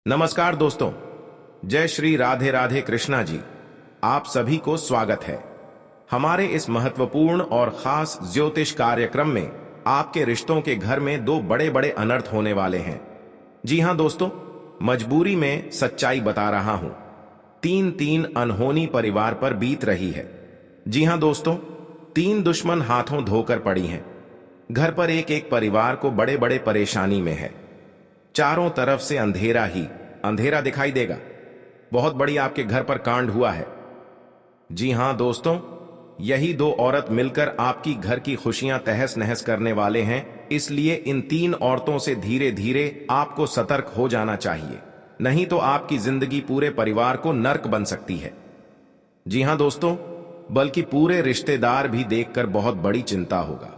नमस्कार दोस्तों, जय श्री राधे राधे कृष्णा जी। आप सभी को स्वागत है हमारे इस महत्वपूर्ण और खास ज्योतिष कार्यक्रम में। आपके रिश्तों के घर में दो बड़े बड़े अनर्थ होने वाले हैं। जी हां दोस्तों, मजबूरी में सच्चाई बता रहा हूं। तीन अनहोनी परिवार पर बीत रही है। जी हां दोस्तों, 3 दुश्मन हाथों धोकर पड़ी हैं। घर पर एक एक परिवार को बड़े बड़े परेशानी में है। चारों तरफ से अंधेरा ही अंधेरा दिखाई देगा। बहुत बड़ी आपके घर पर कांड हुआ है। जी हां दोस्तों, यही 2 औरत मिलकर आपकी घर की खुशियां तहस नहस करने वाले हैं। इसलिए इन 3 औरतों से धीरे धीरे आपको सतर्क हो जाना चाहिए, नहीं तो आपकी जिंदगी पूरे परिवार को नर्क बन सकती है। जी हां दोस्तों, बल्कि पूरे रिश्तेदार भी देखकर बहुत बड़ी चिंता होगा।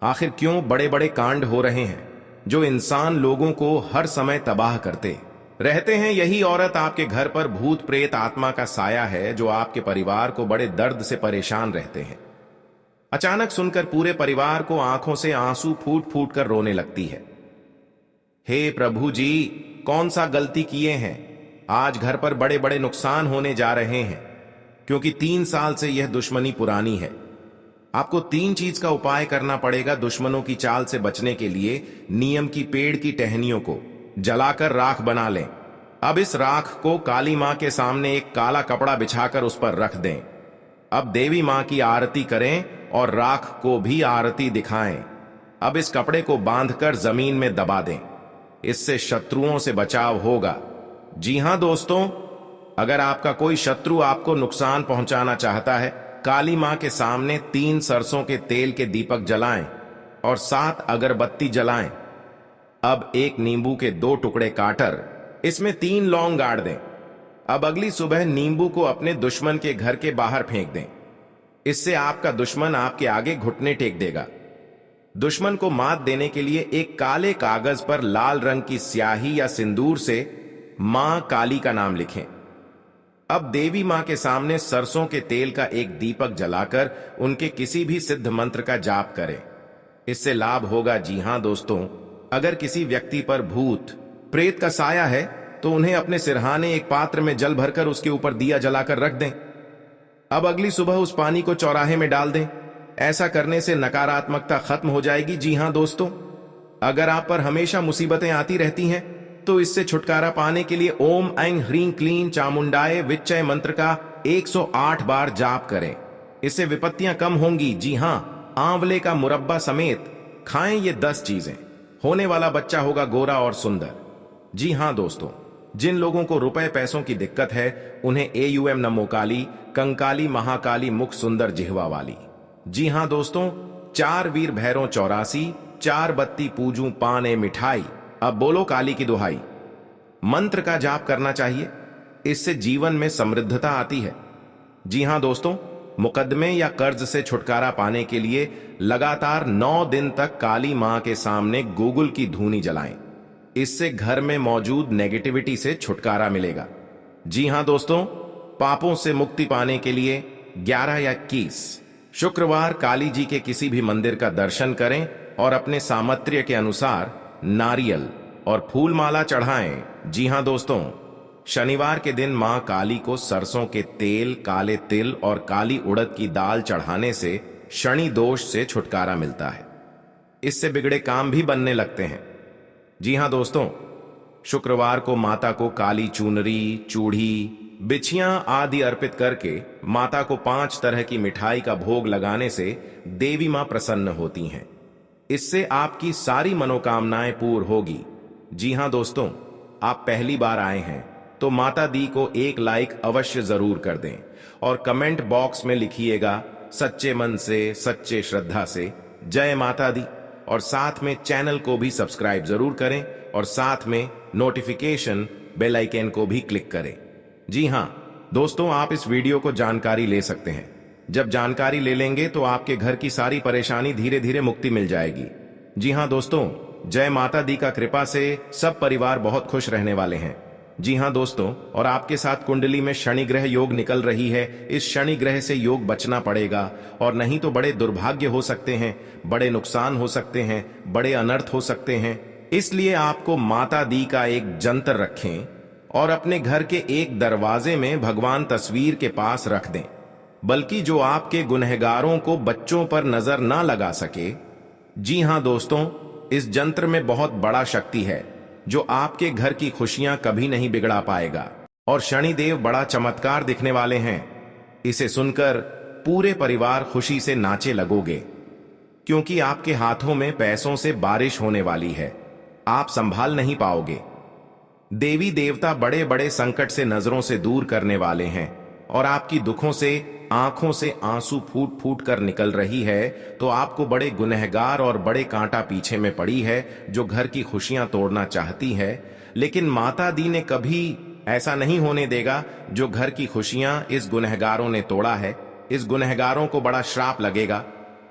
आखिर क्यों बड़े बड़े कांड हो रहे हैं जो इंसान लोगों को हर समय तबाह करते रहते हैं। यही औरत आपके घर पर भूत प्रेत आत्मा का साया है जो आपके परिवार को बड़े दर्द से परेशान रहते हैं। अचानक सुनकर पूरे परिवार को आंखों से आंसू फूट फूट कर रोने लगती है। हे प्रभु जी, कौन सा गलती किए हैं? आज घर पर बड़े बड़े नुकसान होने जा रहे हैं, क्योंकि 3 साल से यह दुश्मनी पुरानी है। आपको 3 चीज का उपाय करना पड़ेगा दुश्मनों की चाल से बचने के लिए। नियम की पेड़ की टहनियों को जलाकर राख बना लें। अब इस राख को काली मां के सामने एक काला कपड़ा बिछाकर उस पर रख दें। अब देवी मां की आरती करें और राख को भी आरती दिखाएं। अब इस कपड़े को बांधकर जमीन में दबा दें। इससे शत्रुओं से बचाव होगा। जी हां दोस्तों, अगर आपका कोई शत्रु आपको नुकसान पहुंचाना चाहता है, काली मां के सामने 3 सरसों के तेल के दीपक जलाएं और 7 अगरबत्ती जलाएं। अब एक नींबू के 2 टुकड़े काटर इसमें 3 लौंग गाड़ दें। अब अगली सुबह नींबू को अपने दुश्मन के घर के बाहर फेंक दें। इससे आपका दुश्मन आपके आगे घुटने टेक देगा। दुश्मन को मात देने के लिए एक काले कागज पर लाल रंग की स्याही या सिंदूर से मां काली का नाम लिखें। अब देवी मां के सामने सरसों के तेल का एक दीपक जलाकर उनके किसी भी सिद्ध मंत्र का जाप करें। इससे लाभ होगा। जी हां दोस्तों, अगर किसी व्यक्ति पर भूत प्रेत का साया है तो उन्हें अपने सिरहाने एक पात्र में जल भरकर उसके ऊपर दिया जलाकर रख दें। अब अगली सुबह उस पानी को चौराहे में डाल दें। ऐसा करने से नकारात्मकता खत्म हो जाएगी। जी हां दोस्तों, अगर आप पर हमेशा मुसीबतें आती रहती हैं तो इससे छुटकारा पाने के लिए ओम ऐं ह्रीं क्लीं चामुंडाय विच्चय मंत्र का 108 बार जाप करें। इससे विपत्तियां कम होंगी। जी हां, आंवले का मुरब्बा समेत खाएं ये 10 चीजें। होने वाला बच्चा होगा गोरा और सुंदर। जी हां दोस्तों, जिन लोगों को रुपए पैसों की दिक्कत है उन्हें AUM नमो काली, कंकाली महाकाली मुख सुंदर जिह्वा वाली। जी हां दोस्तों, 4 वीर भैरों 84, 4 बत्ती पूजू पाने मिठाई। अब बोलो काली की दुहाई। मंत्र का जाप करना चाहिए, इससे जीवन में समृद्धता आती है। जी हां दोस्तों, मुकदमे या कर्ज से छुटकारा पाने के लिए लगातार 9 दिन तक काली मां के सामने गूगल की धूनी जलाएं। इससे घर में मौजूद नेगेटिविटी से छुटकारा मिलेगा। जी हां दोस्तों, पापों से मुक्ति पाने के लिए 11 या 21 शुक्रवार काली जी के किसी भी मंदिर का दर्शन करें और अपने सामर्थ्य के अनुसार नारियल और फूल माला चढ़ाएं। जी हां दोस्तों, शनिवार के दिन मां काली को सरसों के तेल, काले तिल और काली उड़द की दाल चढ़ाने से शनि दोष से छुटकारा मिलता है। इससे बिगड़े काम भी बनने लगते हैं। जी हां दोस्तों, शुक्रवार को माता को काली चुनरी, चूड़ी, बिछियां आदि अर्पित करके माता को 5 तरह की मिठाई का भोग लगाने से देवी मां प्रसन्न होती हैं। इससे आपकी सारी मनोकामनाएं पूर्ण होगी। जी हां दोस्तों, आप पहली बार आए हैं तो माता दी को एक लाइक अवश्य जरूर कर दें और कमेंट बॉक्स में लिखिएगा सच्चे मन से, सच्चे श्रद्धा से जय माता दी। और साथ में चैनल को भी सब्सक्राइब जरूर करें और साथ में नोटिफिकेशन बेल आइकन को भी क्लिक करें। जी हां दोस्तों, आप इस वीडियो को जानकारी ले सकते हैं। जब जानकारी ले लेंगे तो आपके घर की सारी परेशानी धीरे धीरे मुक्ति मिल जाएगी। जी हां दोस्तों, जय माता दी का कृपा से सब परिवार बहुत खुश रहने वाले हैं। जी हां दोस्तों, और आपके साथ कुंडली में शनि ग्रह योग निकल रही है। इस शनि ग्रह से योग बचना पड़ेगा, और नहीं तो बड़े दुर्भाग्य हो सकते हैं, बड़े नुकसान हो सकते हैं, बड़े अनर्थ हो सकते हैं। इसलिए आपको माता दी का एक जंतर रखें और अपने घर के एक दरवाजे में भगवान तस्वीर के पास रख दें। बल्कि जो आपके गुनहगारों को बच्चों पर नजर ना लगा सके। जी हां दोस्तों, इस जंत्र में बहुत बड़ा शक्ति है जो आपके घर की खुशियां कभी नहीं बिगड़ा पाएगा। और शनिदेव बड़ा चमत्कार दिखने वाले हैं। इसे सुनकर पूरे परिवार खुशी से नाचे लगोगे, क्योंकि आपके हाथों में पैसों से बारिश होने वाली है। आप संभाल नहीं पाओगे। देवी देवता बड़े बड़े संकट से नजरों से दूर करने वाले हैं और आपकी दुखों से आंखों से आंसू फूट फूट कर निकल रही है तो आपको बड़े गुनहगार और बड़े कांटा पीछे में पड़ी है जो घर की खुशियां तोड़ना चाहती है। लेकिन माता दी ने कभी ऐसा नहीं होने देगा। जो घर की खुशियां इस गुनहगारों ने तोड़ा है, इस गुनहगारों को बड़ा श्राप लगेगा।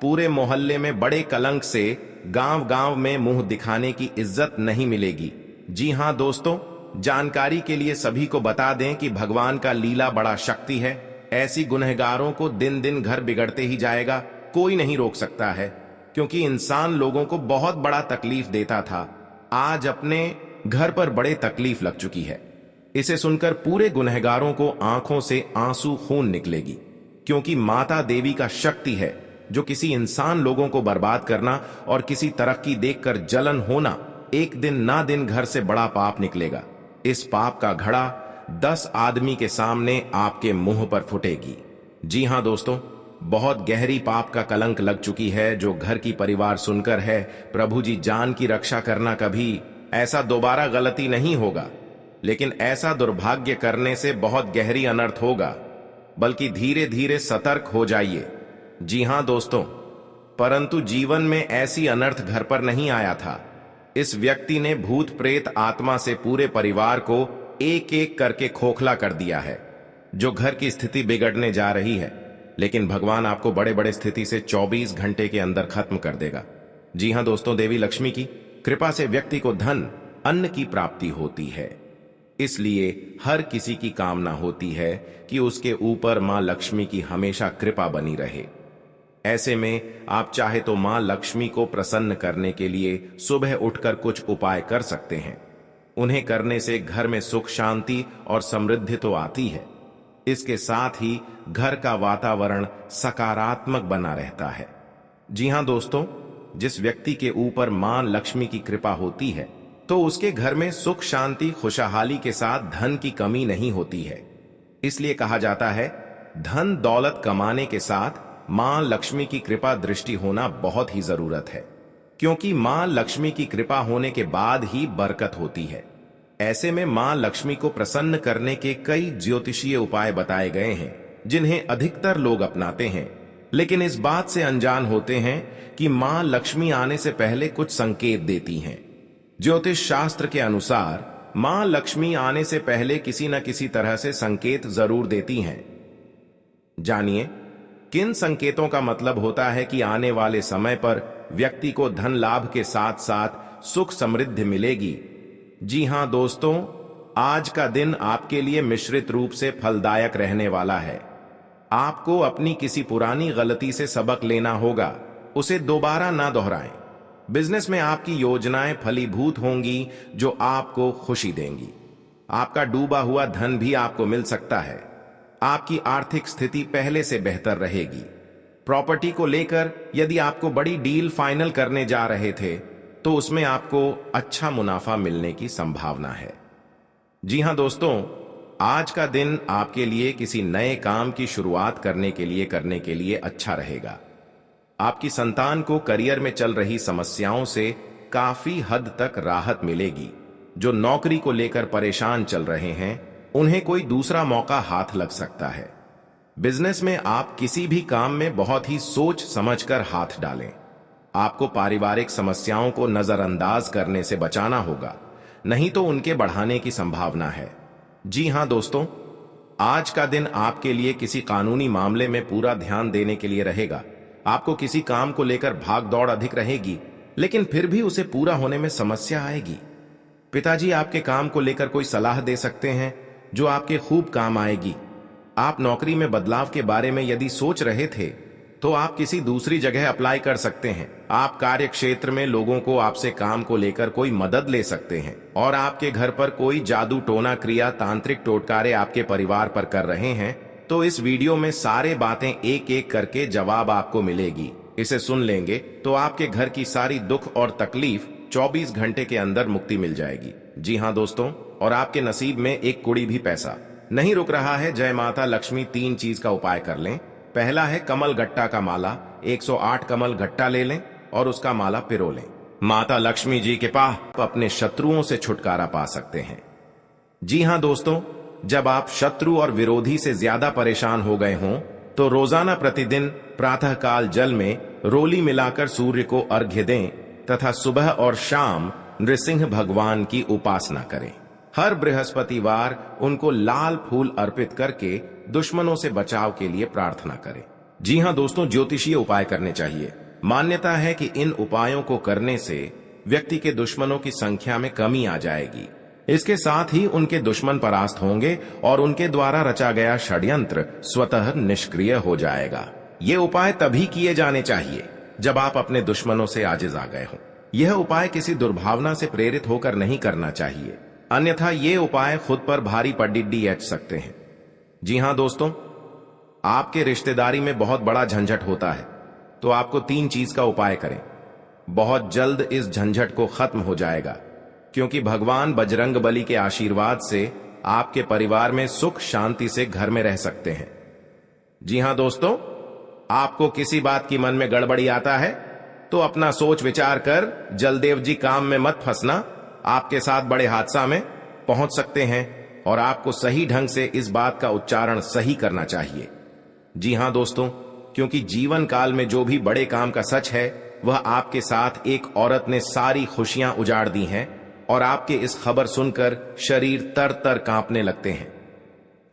पूरे मोहल्ले में बड़े कलंक से गांव गांव में मुंह दिखाने की इज्जत नहीं मिलेगी। जी हां दोस्तों, जानकारी के लिए सभी को बता दें कि भगवान का लीला बड़ा शक्ति है। ऐसी गुनहगारों को दिन दिन घर बिगड़ते ही जाएगा, कोई नहीं रोक सकता है, क्योंकि इंसान लोगों को बहुत बड़ा तकलीफ देता था। आज अपने घर पर बड़े तकलीफ लग चुकी है। इसे सुनकर पूरे गुनहगारों को आंखों से आंसू खून निकलेगी, क्योंकि माता देवी का शक्ति है जो किसी इंसान लोगों को बर्बाद करना और किसी तरक्की देखकर जलन होना एक दिन ना दिन घर से बड़ा पाप निकलेगा। इस पाप का घड़ा 10 आदमी के सामने आपके मुंह पर फुटेगी। जी हां दोस्तों, बहुत गहरी पाप का कलंक लग चुकी है जो घर की परिवार सुनकर है। प्रभु जी जान की रक्षा करना, कभी ऐसा दोबारा गलती नहीं होगा। लेकिन ऐसा दुर्भाग्य करने से बहुत गहरी अनर्थ होगा, बल्कि धीरे धीरे सतर्क हो जाइए। जी हां दोस्तों, परंतु जीवन में ऐसी अनर्थ घर पर नहीं आया था। इस व्यक्ति ने भूत प्रेत आत्मा से पूरे परिवार को एक एक करके खोखला कर दिया है, जो घर की स्थिति बिगड़ने जा रही है। लेकिन भगवान आपको बड़े बड़े स्थिति से 24 घंटे के अंदर खत्म कर देगा। जी हां दोस्तों, देवी लक्ष्मी की कृपा से व्यक्ति को धन अन्न की प्राप्ति होती है। इसलिए हर किसी की कामना होती है कि उसके ऊपर मां लक्ष्मी की हमेशा कृपा बनी रहे। ऐसे में आप चाहे तो मां लक्ष्मी को प्रसन्न करने के लिए सुबह उठकर कुछ उपाय कर सकते हैं। उन्हें करने से घर में सुख शांति और समृद्धि तो आती है, इसके साथ ही घर का वातावरण सकारात्मक बना रहता है। जी हां दोस्तों, जिस व्यक्ति के ऊपर मां लक्ष्मी की कृपा होती है तो उसके घर में सुख शांति खुशहाली के साथ धन की कमी नहीं होती है। इसलिए कहा जाता है, धन दौलत कमाने के साथ मां लक्ष्मी की कृपा दृष्टि होना बहुत ही जरूरत है, क्योंकि मां लक्ष्मी की कृपा होने के बाद ही बरकत होती है। ऐसे में मां लक्ष्मी को प्रसन्न करने के कई ज्योतिषीय उपाय बताए गए हैं, जिन्हें अधिकतर लोग अपनाते हैं, लेकिन इस बात से अनजान होते हैं कि मां लक्ष्मी आने से पहले कुछ संकेत देती हैं। ज्योतिष शास्त्र के अनुसार मां लक्ष्मी आने से पहले किसी न किसी तरह से संकेत जरूर देती हैं। जानिए किन संकेतों का मतलब होता है कि आने वाले समय पर व्यक्ति को धन लाभ के साथ साथ सुख समृद्धि मिलेगी। जी हां दोस्तों, आज का दिन आपके लिए मिश्रित रूप से फलदायक रहने वाला है। आपको अपनी किसी पुरानी गलती से सबक लेना होगा, उसे दोबारा ना दोहराएं। बिजनेस में आपकी योजनाएं फलीभूत होंगी जो आपको खुशी देंगी। आपका डूबा हुआ धन भी आपको मिल सकता है। आपकी आर्थिक स्थिति पहले से बेहतर रहेगी। प्रॉपर्टी को लेकर यदि आपको बड़ी डील फाइनल करने जा रहे थे तो उसमें आपको अच्छा मुनाफा मिलने की संभावना है। जी हां दोस्तों, आज का दिन आपके लिए किसी नए काम की शुरुआत करने के लिए अच्छा रहेगा। आपकी संतान को करियर में चल रही समस्याओं से काफी हद तक राहत मिलेगी। जो नौकरी को लेकर परेशान चल रहे हैं, उन्हें कोई दूसरा मौका हाथ लग सकता है। बिजनेस में आप किसी भी काम में बहुत ही सोच समझकर हाथ डालें। आपको पारिवारिक समस्याओं को नजरअंदाज करने से बचाना होगा, नहीं तो उनके बढ़ाने की संभावना है। जी हां दोस्तों, आज का दिन आपके लिए किसी कानूनी मामले में पूरा ध्यान देने के लिए रहेगा। आपको किसी काम को लेकर भाग दौड़ अधिक रहेगी, लेकिन फिर भी उसे पूरा होने में समस्या आएगी। पिताजी आपके काम को लेकर कोई सलाह दे सकते हैं जो आपके खूब काम आएगी। आप नौकरी में बदलाव के बारे में यदि सोच रहे थे तो आप किसी दूसरी जगह अप्लाई कर सकते हैं। आप कार्य क्षेत्र में लोगों को आपसे काम को लेकर कोई मदद ले सकते हैं, और आपके घर पर कोई जादू टोना क्रिया तांत्रिक टोटकारे आपके परिवार पर कर रहे हैं, तो इस वीडियो में सारे बातें एक एक करके जवाब आपको मिलेगी। इसे सुन लेंगे तो आपके घर की सारी दुख और तकलीफ 24 घंटे के अंदर मुक्ति मिल जाएगी। जी हाँ दोस्तों, और आपके नसीब में एक कुड़ी भी पैसा नहीं रुक रहा है। जय माता लक्ष्मी 3 चीज का उपाय कर लें। पहला है कमल गट्टा का माला। 108 कमल गट्टा ले लें और उसका माला पिरो लें। माता लक्ष्मी जी के पास अपने शत्रुओं से छुटकारा पा सकते हैं। जी हाँ दोस्तों, जब आप शत्रु और विरोधी से ज्यादा परेशान हो गए हों तो रोजाना प्रतिदिन प्रातःकाल जल में रोली मिलाकर सूर्य को अर्घ्य दें तथा सुबह और शाम नृसिंह भगवान की उपासना करें। हर बृहस्पतिवार उनको लाल फूल अर्पित करके दुश्मनों से बचाव के लिए प्रार्थना करें। जी हाँ दोस्तों, ज्योतिषीय उपाय करने चाहिए। मान्यता है कि इन उपायों को करने से व्यक्ति के दुश्मनों की संख्या में कमी आ जाएगी। इसके साथ ही उनके दुश्मन परास्त होंगे और उनके द्वारा रचा गया षड्यंत्र स्वतः निष्क्रिय हो जाएगा। ये उपाय तभी किए जाने चाहिए जब आप अपने दुश्मनों से आजिज आ गए हों। यह उपाय किसी दुर्भावना से प्रेरित होकर नहीं करना चाहिए, अन्यथा ये उपाय खुद पर भारी पडिड्डी एच सकते हैं। जी हाँ दोस्तों, आपके रिश्तेदारी में बहुत बड़ा झंझट होता है तो आपको 3 चीज का उपाय करें। बहुत जल्द इस झंझट को खत्म हो जाएगा, क्योंकि भगवान बजरंग बली के आशीर्वाद से आपके परिवार में सुख शांति से घर में रह सकते हैं। जी हाँ दोस्तों, आपको किसी बात की मन में गड़बड़ी आता है तो अपना सोच विचार कर जलदेव जी काम में मत फंसना। आपके साथ बड़े हादसा में पहुंच सकते हैं और आपको सही ढंग से इस बात का उच्चारण सही करना चाहिए। जी हां दोस्तों, क्योंकि जीवन काल में जो भी बड़े काम का सच है वह आपके साथ एक औरत ने सारी खुशियां उजाड़ दी हैं और आपके इस खबर सुनकर शरीर तर तर कांपने लगते हैं।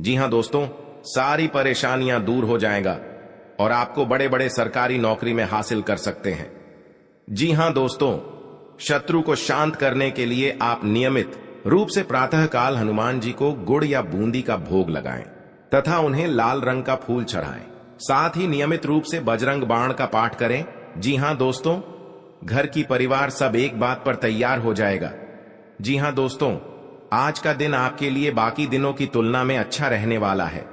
जी हां दोस्तों, सारी परेशानियां दूर हो जाएगा और आपको बड़े बड़े सरकारी नौकरी में हासिल कर सकते हैं। जी हां दोस्तों, शत्रु को शांत करने के लिए आप नियमित रूप से प्रातःकाल हनुमान जी को गुड़ या बूंदी का भोग लगाएं तथा उन्हें लाल रंग का फूल चढ़ाएं। साथ ही नियमित रूप से बजरंग बाण का पाठ करें। जी हां दोस्तों, घर की परिवार सब एक बात पर तैयार हो जाएगा। जी हां दोस्तों, आज का दिन आपके लिए बाकी दिनों की तुलना में अच्छा रहने वाला है।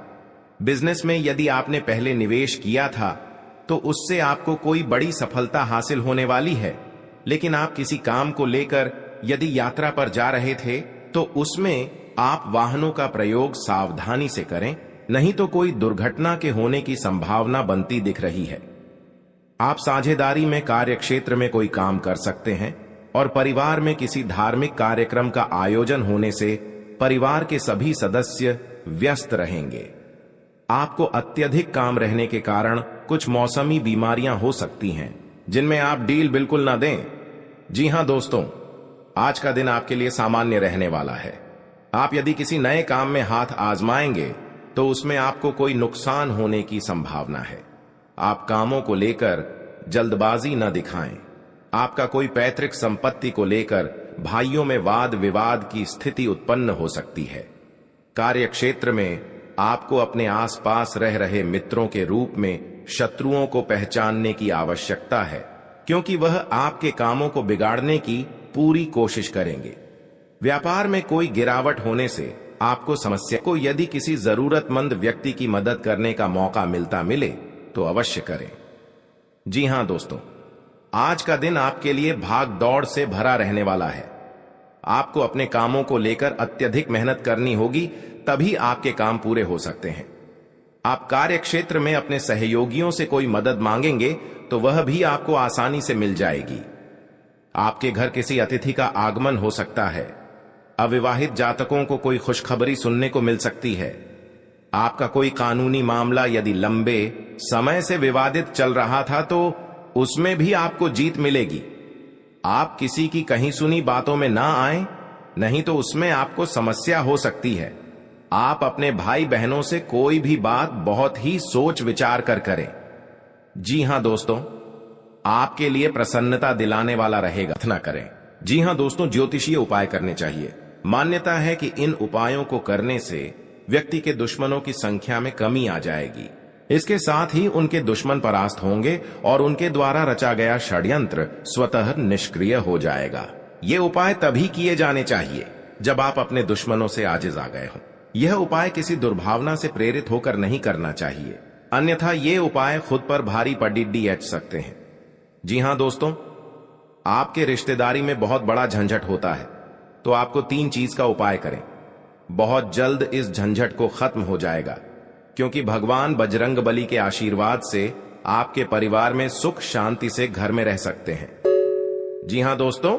बिजनेस में यदि आपने पहले निवेश किया था तो उससे आपको कोई बड़ी सफलता हासिल होने वाली है, लेकिन आप किसी काम को लेकर यदि यात्रा पर जा रहे थे तो उसमें आप वाहनों का प्रयोग सावधानी से करें, नहीं तो कोई दुर्घटना के होने की संभावना बनती दिख रही है। आप साझेदारी में कार्य क्षेत्र में कोई काम कर सकते हैं और परिवार में किसी धार्मिक कार्यक्रम का आयोजन होने से परिवार के सभी सदस्य व्यस्त रहेंगे। आपको अत्यधिक काम रहने के कारण कुछ मौसमी बीमारियां हो सकती हैं, जिनमें आप डील बिल्कुल ना दें। जी हां दोस्तों, आज का दिन आपके लिए सामान्य रहने वाला है। आप यदि किसी नए काम में हाथ आजमाएंगे तो उसमें आपको कोई नुकसान होने की संभावना है। आप कामों को लेकर जल्दबाजी न दिखाएं। आपका कोई पैतृक संपत्ति को लेकर भाइयों में वाद विवाद की स्थिति उत्पन्न हो सकती है। कार्य क्षेत्र में आपको अपने आसपास रह रहे मित्रों के रूप में शत्रुओं को पहचानने की आवश्यकता है, क्योंकि वह आपके कामों को बिगाड़ने की पूरी कोशिश करेंगे। व्यापार में कोई गिरावट होने से आपको समस्या को यदि किसी जरूरतमंद व्यक्ति की मदद करने का मौका मिले तो अवश्य करें। जी हां दोस्तों, आज का दिन आपके लिए भाग दौड़ से भरा रहने वाला है। आपको अपने कामों को लेकर अत्यधिक मेहनत करनी होगी, तभी आपके काम पूरे हो सकते हैं। आप कार्य क्षेत्र में अपने सहयोगियों से कोई मदद मांगेंगे तो वह भी आपको आसानी से मिल जाएगी। आपके घर किसी अतिथि का आगमन हो सकता है। अविवाहित जातकों को कोई खुशखबरी सुनने को मिल सकती है। आपका कोई कानूनी मामला यदि लंबे समय से विवादित चल रहा था तो उसमें भी आपको जीत मिलेगी। आप किसी की कहीं सुनी बातों में ना आए, नहीं तो उसमें आपको समस्या हो सकती है। आप अपने भाई बहनों से कोई भी बात बहुत ही सोच विचार कर करें। जी हां दोस्तों, आपके लिए प्रसन्नता दिलाने वाला रहेगा। ना करें। जी हां दोस्तों, ज्योतिषीय उपाय करने चाहिए। मान्यता है कि इन उपायों को करने से व्यक्ति के दुश्मनों की संख्या में कमी आ जाएगी। इसके साथ ही उनके दुश्मन परास्त होंगे और उनके द्वारा रचा गया षड्यंत्र स्वतः निष्क्रिय हो जाएगा। ये उपाय तभी किए जाने चाहिए जब आप अपने दुश्मनों से आजिज आ गए हों। यह उपाय किसी दुर्भावना से प्रेरित होकर नहीं करना चाहिए, अन्यथा ये उपाय खुद पर भारी पडिड्डी एच सकते हैं। जी हां दोस्तों, आपके रिश्तेदारी में बहुत बड़ा झंझट होता है तो आपको 3 चीज का उपाय करें। बहुत जल्द इस झंझट को खत्म हो जाएगा, क्योंकि भगवान बजरंगबली के आशीर्वाद से आपके परिवार में सुख शांति से घर में रह सकते हैं। जी हां दोस्तों,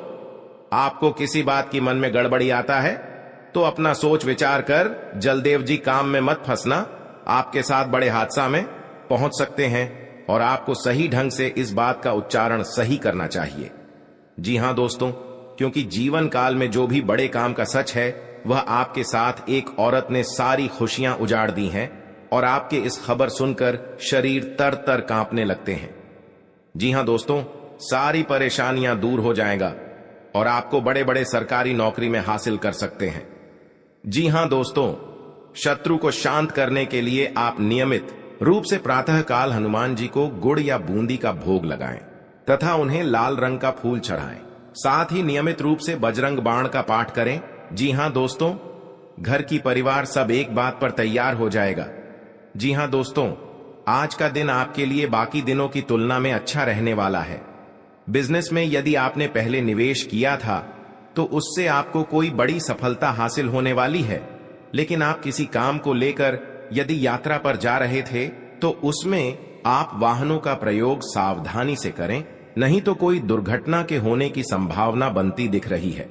आपको किसी बात की मन में गड़बड़ी आता है तो अपना सोच विचार कर जलदेव जी काम में मत फंसना, आपके साथ बड़े हादसा में पहुंच सकते हैं और आपको सही ढंग से इस बात का उच्चारण सही करना चाहिए। जी हां दोस्तों, क्योंकि जीवन काल में जो भी बड़े काम का सच है वह आपके साथ एक औरत ने सारी खुशियां उजाड़ दी हैं और आपके इस खबर सुनकर शरीर तर तर कांपने लगते हैं। जी हां दोस्तों, सारी परेशानियां दूर हो जाएगा और आपको बड़े बड़े सरकारी नौकरी में हासिल कर सकते हैं। जी हां दोस्तों, शत्रु को शांत करने के लिए आप नियमित रूप से प्रातः काल हनुमान जी को गुड़ या बूंदी का भोग लगाएं तथा उन्हें लाल रंग का फूल चढ़ाएं। साथ ही नियमित रूप से बजरंग बाण का पाठ करें। जी हां दोस्तों, घर की परिवार सब एक बात पर तैयार हो जाएगा। जी हां दोस्तों, आज का दिन आपके लिए बाकी दिनों की तुलना में अच्छा रहने वाला है। बिजनेस में यदि आपने पहले निवेश किया था तो उससे आपको कोई बड़ी सफलता हासिल होने वाली है, लेकिन आप किसी काम को लेकर यदि यात्रा पर जा रहे थे तो उसमें आप वाहनों का प्रयोग सावधानी से करें, नहीं तो कोई दुर्घटना के होने की संभावना बनती दिख रही है।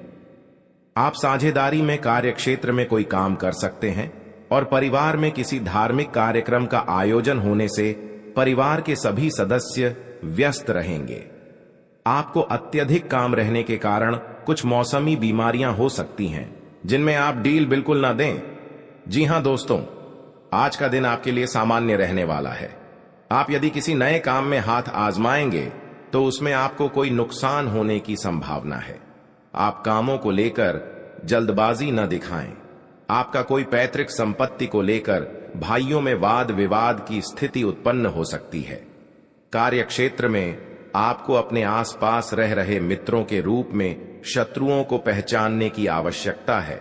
आप साझेदारी में कार्य क्षेत्र में कोई काम कर सकते हैं और परिवार में किसी धार्मिक कार्यक्रम का आयोजन होने से परिवार के सभी सदस्य व्यस्त रहेंगे। आपको अत्यधिक काम रहने के कारण कुछ मौसमी बीमारियां हो सकती हैं, जिनमें आप डील बिल्कुल ना दें। जी हां दोस्तों, आज का दिन आपके लिए सामान्य रहने वाला है। आप यदि किसी नए काम में हाथ आजमाएंगे तो उसमें आपको कोई नुकसान होने की संभावना है। आप कामों को लेकर जल्दबाजी न दिखाएं। आपका कोई पैतृक संपत्ति को लेकर भाइयों में वाद विवाद की स्थिति उत्पन्न हो सकती है। कार्य क्षेत्र में आपको अपने आसपास रह रहे मित्रों के रूप में शत्रुओं को पहचानने की आवश्यकता है,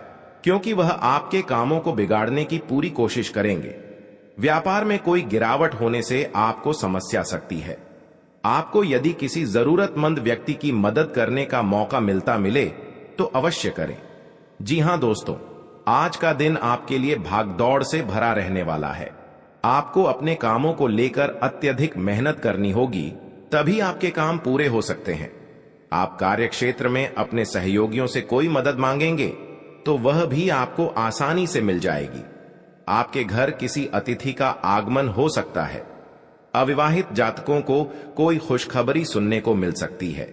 क्योंकि वह आपके कामों को बिगाड़ने की पूरी कोशिश करेंगे। व्यापार में कोई गिरावट होने से आपको समस्या सकती है। आपको यदि किसी जरूरतमंद व्यक्ति की मदद करने का मौका मिले तो अवश्य करें। जी हां दोस्तों, आज का दिन आपके लिए भागदौड़ से भरा रहने वाला है। आपको अपने कामों को लेकर अत्यधिक मेहनत करनी होगी, तभी आपके काम पूरे हो सकते हैं। आप कार्य क्षेत्र में अपने सहयोगियों से कोई मदद मांगेंगे तो वह भी आपको आसानी से मिल जाएगी। आपके घर किसी अतिथि का आगमन हो सकता है। अविवाहित जातकों को कोई खुशखबरी सुनने को मिल सकती है।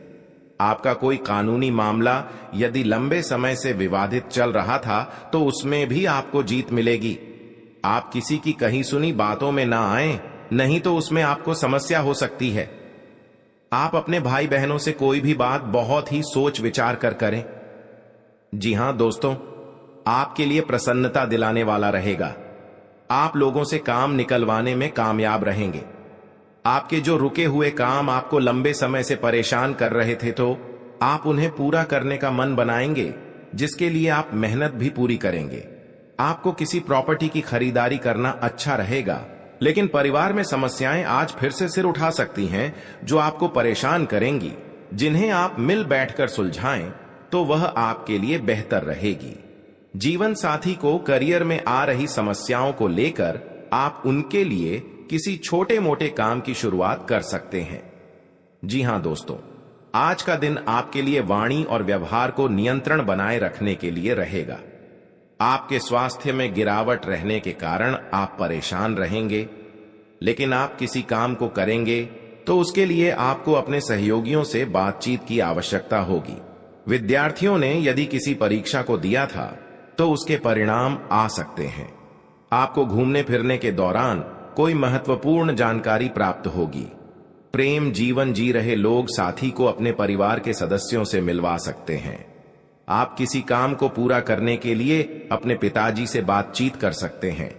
आपका कोई कानूनी मामला यदि लंबे समय से विवादित चल रहा था तो उसमें भी आपको जीत मिलेगी। आप किसी की कही सुनी बातों में ना आएं, नहीं तो उसमें आपको समस्या हो सकती है। आप अपने भाई बहनों से कोई भी बात बहुत ही सोच विचार कर करें। जी हां दोस्तों, आपके लिए प्रसन्नता दिलाने वाला रहेगा। आप लोगों से काम निकलवाने में कामयाब रहेंगे। आपके जो रुके हुए काम आपको लंबे समय से परेशान कर रहे थे तो आप उन्हें पूरा करने का मन बनाएंगे, जिसके लिए आप मेहनत भी पूरी करेंगे। आपको किसी प्रॉपर्टी की खरीदारी करना अच्छा रहेगा, लेकिन परिवार में समस्याएं आज फिर से सिर उठा सकती हैं जो आपको परेशान करेंगी। जिन्हें आप मिल बैठकर सुलझाएं तो वह आपके लिए बेहतर रहेगी। जीवन साथी को करियर में आ रही समस्याओं को लेकर आप उनके लिए किसी छोटे मोटे काम की शुरुआत कर सकते हैं। जी हां दोस्तों, आज का दिन आपके लिए वाणी और व्यवहार को नियंत्रण बनाए रखने के लिए रहेगा। आपके स्वास्थ्य में गिरावट रहने के कारण आप परेशान रहेंगे, लेकिन आप किसी काम को करेंगे तो उसके लिए आपको अपने सहयोगियों से बातचीत की आवश्यकता होगी। विद्यार्थियों ने यदि किसी परीक्षा को दिया था तो उसके परिणाम आ सकते हैं। आपको घूमने फिरने के दौरान कोई महत्वपूर्ण जानकारी प्राप्त होगी। प्रेम जीवन जी रहे लोग साथी को अपने परिवार के सदस्यों से मिलवा सकते हैं। आप किसी काम को पूरा करने के लिए अपने पिताजी से बातचीत कर सकते हैं।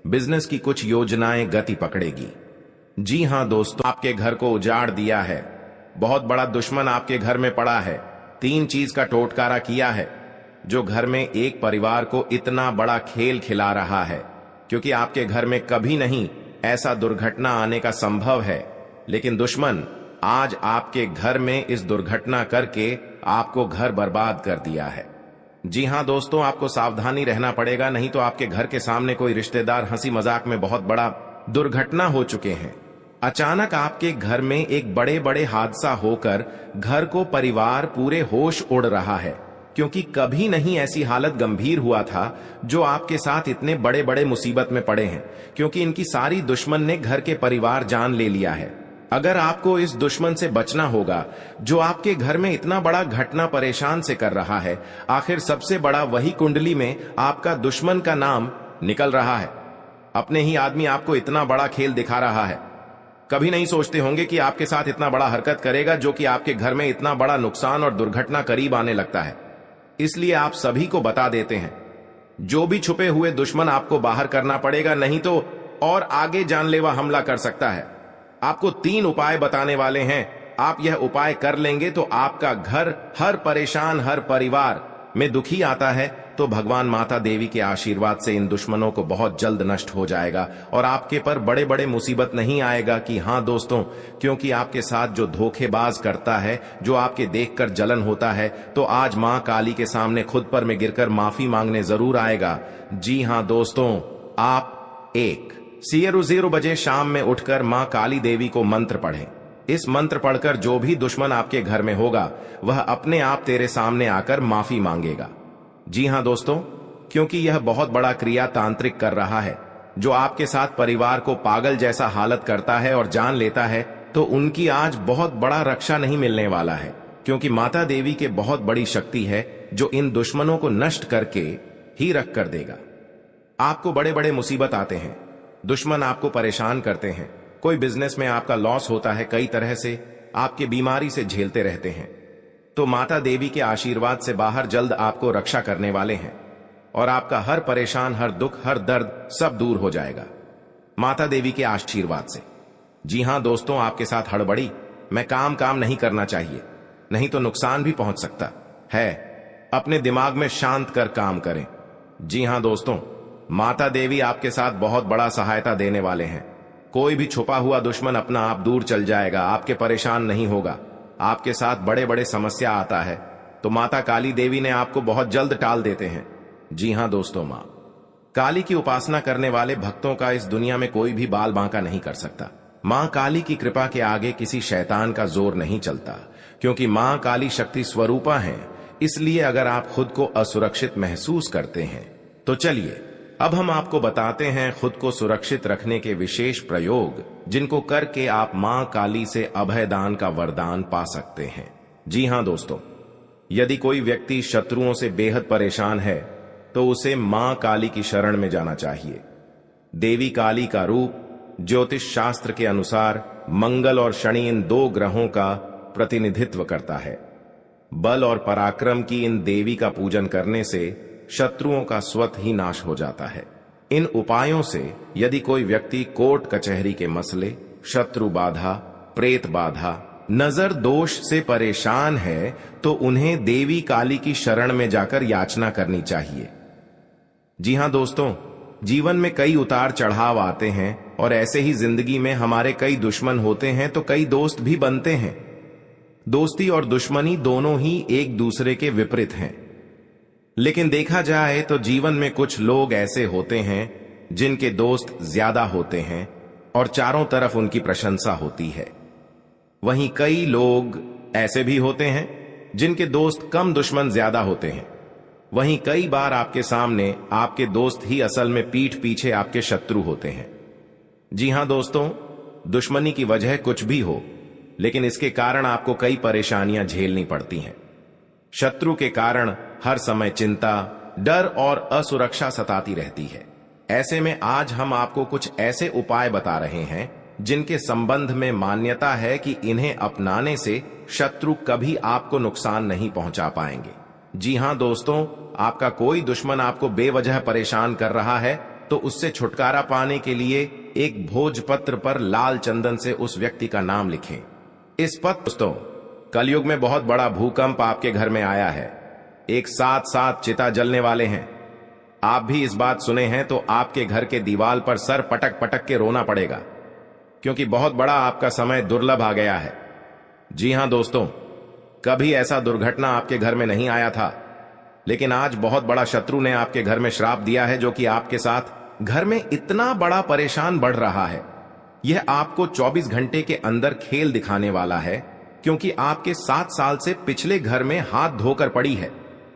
बिजनेस की कुछ योजनाएं गति पकड़ेगी। जी हां दोस्तों, आपके घर को उजाड़ दिया है। बहुत बड़ा दुश्मन आपके घर में पड़ा है। 3 चीज का टोटकारा किया है जो घर में एक परिवार को इतना बड़ा खेल खिला रहा है, क्योंकि आपके घर में कभी नहीं ऐसा दुर्घटना आने का संभव है, लेकिन दुश्मन आज आपके घर में इस दुर्घटना करके आपको घर बर्बाद कर दिया है। जी हां दोस्तों, आपको सावधानी रहना पड़ेगा, नहीं तो आपके घर के सामने कोई रिश्तेदार हंसी मजाक में बहुत बड़ा दुर्घटना हो चुके हैं। अचानक आपके घर में एक बड़े बड़े हादसा होकर घर को परिवार पूरे होश उड़ रहा है, क्योंकि कभी नहीं ऐसी हालत गंभीर हुआ था जो आपके साथ इतने बड़े बड़े मुसीबत में पड़े हैं, क्योंकि इनकी सारी दुश्मन ने घर के परिवार जान ले लिया है। अगर आपको इस दुश्मन से बचना होगा जो आपके घर में इतना बड़ा घटना परेशान से कर रहा है, आखिर सबसे बड़ा वही कुंडली में आपका दुश्मन का नाम निकल रहा है। अपने ही आदमी आपको इतना बड़ा खेल दिखा रहा है। कभी नहीं सोचते होंगे कि आपके साथ इतना बड़ा हरकत करेगा जो कि आपके घर में इतना बड़ा नुकसान और दुर्घटना करीब आने लगता है। इसलिए आप सभी को बता देते हैं, जो भी छुपे हुए दुश्मन आपको बाहर करना पड़ेगा, नहीं तो और आगे जानलेवा हमला कर सकता है। आपको 3 उपाय बताने वाले हैं। आप यह उपाय कर लेंगे तो आपका घर हर परेशान, हर परिवार में दुखी आता है तो भगवान माता देवी के आशीर्वाद से इन दुश्मनों को बहुत जल्द नष्ट हो जाएगा और आपके पर बड़े बड़े मुसीबत नहीं आएगा। कि हां दोस्तों, क्योंकि आपके साथ जो धोखेबाज करता है, जो आपके देखकर जलन होता है, तो आज मां काली के सामने खुद पर में गिरकर माफी मांगने जरूर आएगा। जी हां दोस्तों, आप 1:00 बजे शाम में उठकर मां काली देवी को मंत्र पढ़ें। इस मंत्र पढ़कर जो भी दुश्मन आपके घर में होगा वह अपने आप तेरे सामने आकर माफी मांगेगा। जी हां दोस्तों, क्योंकि यह बहुत बड़ा क्रिया तांत्रिक कर रहा है जो आपके साथ परिवार को पागल जैसा हालत करता है और जान लेता है, तो उनकी आज बहुत बड़ा रक्षा नहीं मिलने वाला है, क्योंकि माता देवी के बहुत बड़ी शक्ति है जो इन दुश्मनों को नष्ट करके ही रख कर देगा। आपको बड़े बड़े मुसीबत आते हैं, दुश्मन आपको परेशान करते हैं, कोई बिजनेस में आपका लॉस होता है, कई तरह से आपके बीमारी से झेलते रहते हैं, तो माता देवी के आशीर्वाद से बाहर जल्द आपको रक्षा करने वाले हैं और आपका हर परेशान, हर दुख, हर दर्द सब दूर हो जाएगा माता देवी के आशीर्वाद से। जी हां दोस्तों, आपके साथ हड़बड़ी में काम नहीं करना चाहिए, नहीं तो नुकसान भी पहुंच सकता है। अपने दिमाग में शांत कर काम करें। जी हां दोस्तों, माता देवी आपके साथ बहुत बड़ा सहायता देने वाले हैं। कोई भी छुपा हुआ दुश्मन अपना आप दूर चल जाएगा, आपके परेशान नहीं होगा। आपके साथ बड़े बड़े समस्या आता है तो माता काली देवी ने आपको बहुत जल्द टाल देते हैं। जी हां दोस्तों, मां काली की उपासना करने वाले भक्तों का इस दुनिया में कोई भी बाल बांका नहीं कर सकता। मां काली की कृपा के आगे किसी शैतान का जोर नहीं चलता, क्योंकि मां काली शक्ति स्वरूपा है। इसलिए अगर आप खुद को असुरक्षित महसूस करते हैं तो चलिए अब हम आपको बताते हैं खुद को सुरक्षित रखने के विशेष प्रयोग, जिनको करके आप मां काली से अभयदान का वरदान पा सकते हैं। जी हां दोस्तों, यदि कोई व्यक्ति शत्रुओं से बेहद परेशान है तो उसे मां काली की शरण में जाना चाहिए। देवी काली का रूप ज्योतिष शास्त्र के अनुसार मंगल और शनि इन 2 ग्रहों का प्रतिनिधित्व करता है। बल और पराक्रम की इन देवी का पूजन करने से शत्रुओं का स्वत ही नाश हो जाता है। इन उपायों से यदि कोई व्यक्ति कोर्ट कचहरी के मसले, शत्रु बाधा, प्रेत बाधा, नजर दोष से परेशान है तो उन्हें देवी काली की शरण में जाकर याचना करनी चाहिए। जी हां दोस्तों, जीवन में कई उतार चढ़ाव आते हैं और ऐसे ही जिंदगी में हमारे कई दुश्मन होते हैं तो कई दोस्त भी बनते हैं। दोस्ती और दुश्मनी दोनों ही एक दूसरे के विपरीत हैं, लेकिन देखा जाए तो जीवन में कुछ लोग ऐसे होते हैं जिनके दोस्त ज्यादा होते हैं और चारों तरफ उनकी प्रशंसा होती है। वहीं कई लोग ऐसे भी होते हैं जिनके दोस्त कम, दुश्मन ज्यादा होते हैं। वहीं कई बार आपके सामने आपके दोस्त ही असल में पीठ पीछे आपके शत्रु होते हैं। जी हां दोस्तों, दुश्मनी की वजह कुछ भी हो, लेकिन इसके कारण आपको कई परेशानियां झेलनी पड़ती हैं। शत्रु के कारण हर समय चिंता, डर और असुरक्षा सताती रहती है। ऐसे में आज हम आपको कुछ ऐसे उपाय बता रहे हैं जिनके संबंध में मान्यता है कि इन्हें अपनाने से शत्रु कभी आपको नुकसान नहीं पहुंचा पाएंगे। जी हां दोस्तों, आपका कोई दुश्मन आपको बेवजह परेशान कर रहा है तो उससे छुटकारा पाने के लिए एक भोजपत्र पर लाल चंदन से उस व्यक्ति का नाम लिखें। इस पत्र दोस्तों, कलयुग में बहुत बड़ा भूकंप आपके घर में आया है। एक साथ साथ चिता जलने वाले हैं। आप भी इस बात सुने हैं तो आपके घर के दीवार पर सर पटक पटक के रोना पड़ेगा, क्योंकि बहुत बड़ा आपका समय दुर्लभ आ गया है। जी हां दोस्तों, कभी ऐसा दुर्घटना आपके घर में नहीं आया था, लेकिन आज बहुत बड़ा शत्रु ने आपके घर में श्राप दिया है, जो कि आपके साथ घर में इतना बड़ा परेशान बढ़ रहा है। यह आपको 24 घंटे के अंदर खेल दिखाने वाला है, क्योंकि आपके 7 साल से पिछले घर में हाथ धोकर पड़ी है।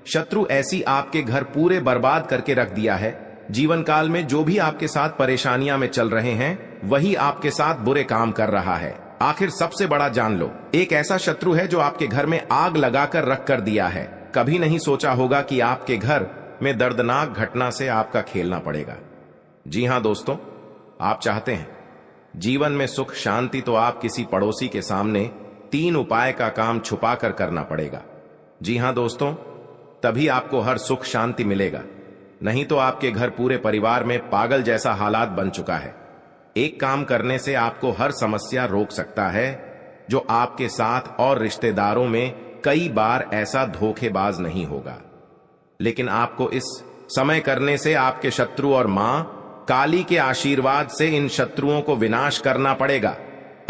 शत्रु ऐसी आपके घर पूरे बर्बाद करके रख दिया है। जीवन काल में जो भी आपके साथ परेशानियां में चल रहे हैं, वही आपके साथ बुरे काम कर रहा है। आखिर सबसे बड़ा जान लो, एक ऐसा शत्रु है जो आपके घर में आग लगाकर रख कर दिया है। कभी नहीं सोचा होगा कि आपके घर में दर्दनाक घटना से आपका खेलना पड़ेगा। जी हां दोस्तों, आप चाहते हैं जीवन में सुख शांति, तो आप किसी पड़ोसी के सामने 3 उपाय का काम छुपा कर करना पड़ेगा। जी हां दोस्तों, तभी आपको हर सुख शांति मिलेगा। नहीं तो आपके घर पूरे परिवार में पागल जैसा हालात बन चुका है। एक काम करने से आपको हर समस्या रोक सकता है, जो आपके साथ और रिश्तेदारों में कई बार ऐसा धोखेबाज नहीं होगा। लेकिन आपको इस समय करने से आपके शत्रु और मां काली के आशीर्वाद से इन शत्रुओं को विनाश करना पड़ेगा।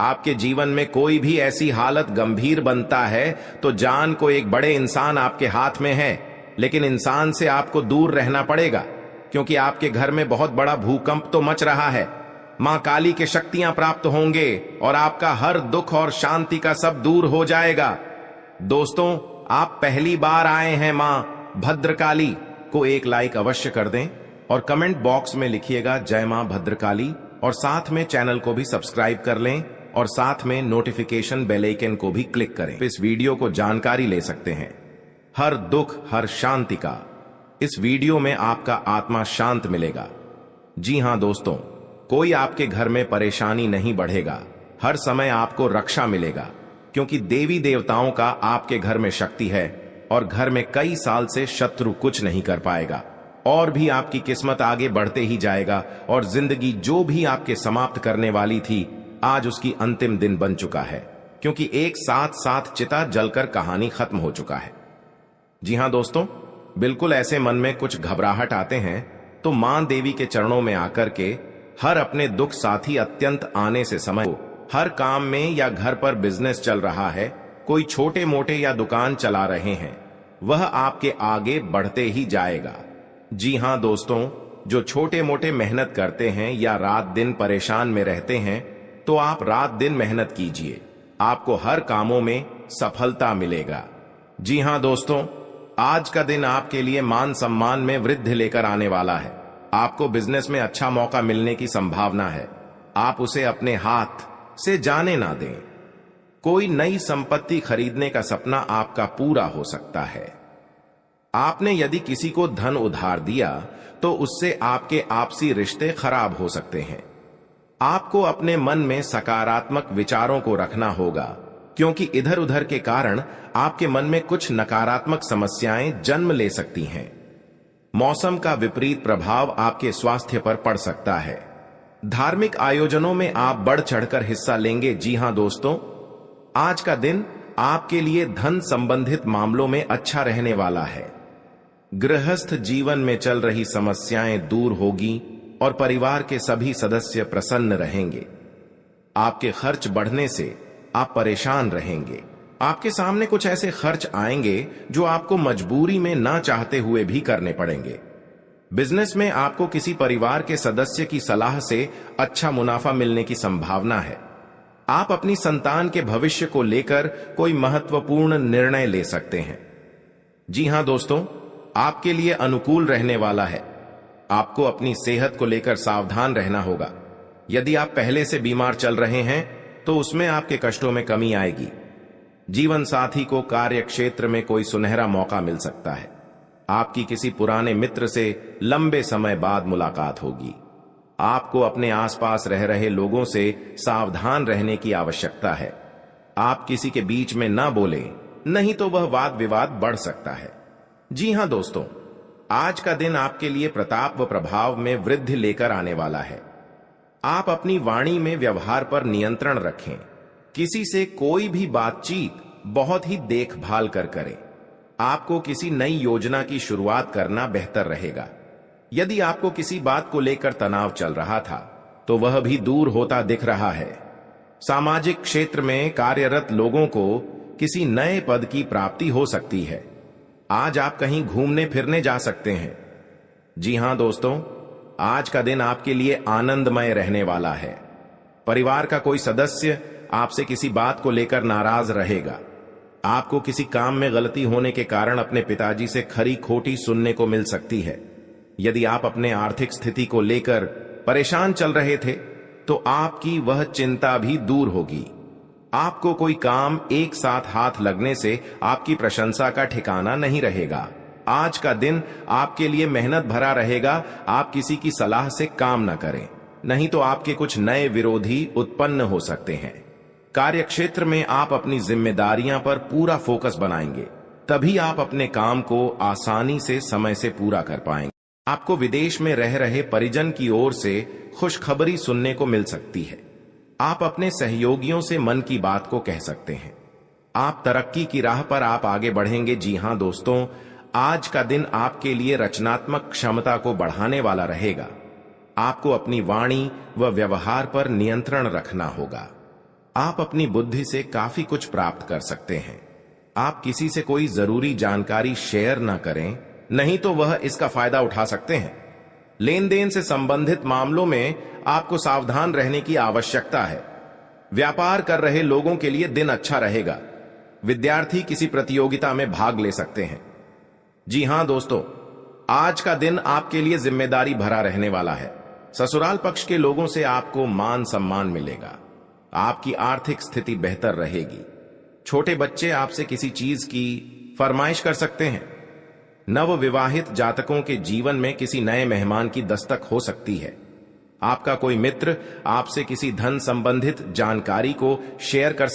आपके जीवन में कोई भी ऐसी हालत गंभीर बनता है तो जान को एक बड़े इंसान आपके हाथ में है, लेकिन इंसान से आपको दूर रहना पड़ेगा, क्योंकि आपके घर में बहुत बड़ा भूकंप तो मच रहा है। मां काली के शक्तियां प्राप्त होंगे और आपका हर दुख और शांति का सब दूर हो जाएगा। दोस्तों, आप पहली बार आए हैं मां भद्रकाली को एक लाइक अवश्य कर दें और कमेंट बॉक्स में लिखिएगा जय मां भद्रकाली, और साथ में चैनल को भी सब्सक्राइब कर लें और साथ में नोटिफिकेशन बेल आइकन को भी क्लिक करें। इस वीडियो को जानकारी ले सकते हैं हर दुख हर शांति का। इस वीडियो में आपका आत्मा शांत मिलेगा। जी हां दोस्तों, कोई आपके घर में परेशानी नहीं बढ़ेगा। हर समय आपको रक्षा मिलेगा, क्योंकि देवी देवताओं का आपके घर में शक्ति है और घर में कई साल से शत्रु कुछ नहीं कर पाएगा। और भी आपकी किस्मत आगे बढ़ते ही जाएगा और जिंदगी जो भी आपके समाप्त करने वाली थी, आज उसकी अंतिम दिन बन चुका है, क्योंकि एक साथ साथ चिता जलकर कहानी खत्म हो चुका है। जी हां दोस्तों, बिल्कुल ऐसे मन में कुछ घबराहट आते हैं तो मां देवी के चरणों में आकर के हर अपने दुख साथी अत्यंत आने से समय हो। हर काम में या घर पर बिजनेस चल रहा है, कोई छोटे मोटे या दुकान चला रहे हैं, वह आपके आगे बढ़ते ही जाएगा। जी हां दोस्तों, जो छोटे मोटे मेहनत करते हैं या रात दिन परेशान में रहते हैं, तो आप रात दिन मेहनत कीजिए, आपको हर कामों में सफलता मिलेगा। जी हां दोस्तों, आज का दिन आपके लिए मान सम्मान में वृद्धि लेकर आने वाला है। आपको बिजनेस में अच्छा मौका मिलने की संभावना है। आप उसे अपने हाथ से जाने ना दें। कोई नई संपत्ति खरीदने का सपना आपका पूरा हो सकता है। आपने यदि किसी को धन उधार दिया तो उससे आपके आपसी रिश्ते खराब हो सकते हैं। आपको अपने मन में सकारात्मक विचारों को रखना होगा, क्योंकि इधर उधर के कारण आपके मन में कुछ नकारात्मक समस्याएं जन्म ले सकती हैं। मौसम का विपरीत प्रभाव आपके स्वास्थ्य पर पड़ सकता है। धार्मिक आयोजनों में आप बढ़ चढ़कर हिस्सा लेंगे। जी हां दोस्तों, आज का दिन आपके लिए धन संबंधित मामलों में अच्छा रहने वाला है। गृहस्थ जीवन में चल रही समस्याएं दूर होगी और परिवार के सभी सदस्य प्रसन्न रहेंगे। आपके खर्च बढ़ने से आप परेशान रहेंगे। आपके सामने कुछ ऐसे खर्च आएंगे जो आपको मजबूरी में ना चाहते हुए भी करने पड़ेंगे। बिजनेस में आपको किसी परिवार के सदस्य की सलाह से अच्छा मुनाफा मिलने की संभावना है। आप अपनी संतान के भविष्य को लेकर कोई महत्वपूर्ण निर्णय ले सकते हैं। जी हां दोस्तों, आपके लिए अनुकूल रहने वाला है। आपको अपनी सेहत को लेकर सावधान रहना होगा। यदि आप पहले से बीमार चल रहे हैं तो उसमें आपके कष्टों में कमी आएगी। जीवन साथी को कार्य क्षेत्र में कोई सुनहरा मौका मिल सकता है। आपकी किसी पुराने मित्र से लंबे समय बाद मुलाकात होगी। आपको अपने आसपास रह रहे लोगों से सावधान रहने की आवश्यकता है। आप किसी के बीच में ना बोलें, नहीं तो वह वाद विवाद बढ़ सकता है। जी हां दोस्तों, आज का दिन आपके लिए प्रताप व प्रभाव में वृद्धि लेकर आने वाला है। आप अपनी वाणी में व्यवहार पर नियंत्रण रखें। किसी से कोई भी बातचीत बहुत ही देखभाल कर करें। आपको किसी नई योजना की शुरुआत करना बेहतर रहेगा। यदि आपको किसी बात को लेकर तनाव चल रहा था तो वह भी दूर होता दिख रहा है। सामाजिक क्षेत्र में कार्यरत लोगों को किसी नए पद की प्राप्ति हो सकती है। आज आप कहीं घूमने फिरने जा सकते हैं। जी हां दोस्तों, आज का दिन आपके लिए आनंदमय रहने वाला है। परिवार का कोई सदस्य आपसे किसी बात को लेकर नाराज रहेगा। आपको किसी काम में गलती होने के कारण अपने पिताजी से खरी खोटी सुनने को मिल सकती है। यदि आप अपने आर्थिक स्थिति को लेकर परेशान चल रहे थे तो आपकी वह चिंता भी दूर होगी। आपको कोई काम एक साथ हाथ लगने से आपकी प्रशंसा का ठिकाना नहीं रहेगा। आज का दिन आपके लिए मेहनत भरा रहेगा। आप किसी की सलाह से काम न करें, नहीं तो आपके कुछ नए विरोधी उत्पन्न हो सकते हैं। कार्यक्षेत्र में आप अपनी जिम्मेदारियां पर पूरा फोकस बनाएंगे, तभी आप अपने काम को आसानी से समय से पूरा कर पाएंगे। आपको विदेश में रह रहे परिजन की ओर से खुशखबरी सुनने को मिल सकती है। आप अपने सहयोगियों से मन की बात को कह सकते हैं। आप तरक्की की राह पर आप आगे बढ़ेंगे। जी हां दोस्तों, आज का दिन आपके लिए रचनात्मक क्षमता को बढ़ाने वाला रहेगा। आपको अपनी वाणी व व्यवहार पर नियंत्रण रखना होगा। आप अपनी बुद्धि से काफी कुछ प्राप्त कर सकते हैं। आप किसी से कोई जरूरी जानकारी शेयर ना करें, नहीं तो वह इसका फायदा उठा सकते हैं। लेन देन से संबंधित मामलों में आपको सावधान रहने की आवश्यकता है। व्यापार कर रहे लोगों के लिए दिन अच्छा रहेगा। विद्यार्थी किसी प्रतियोगिता में भाग ले सकते हैं। जी हां दोस्तों, आज का दिन आपके लिए जिम्मेदारी भरा रहने वाला है। ससुराल पक्ष के लोगों से आपको मान सम्मान मिलेगा। आपकी आर्थिक स्थिति बेहतर रहेगी। छोटे बच्चे आपसे किसी चीज की फरमाइश कर सकते हैं। नव विवाहित जातकों के जीवन में किसी नए मेहमान की दस्तक हो सकती है। आपका कोई मित्र आपसे किसी धन संबंधित जानकारी को शेयर कर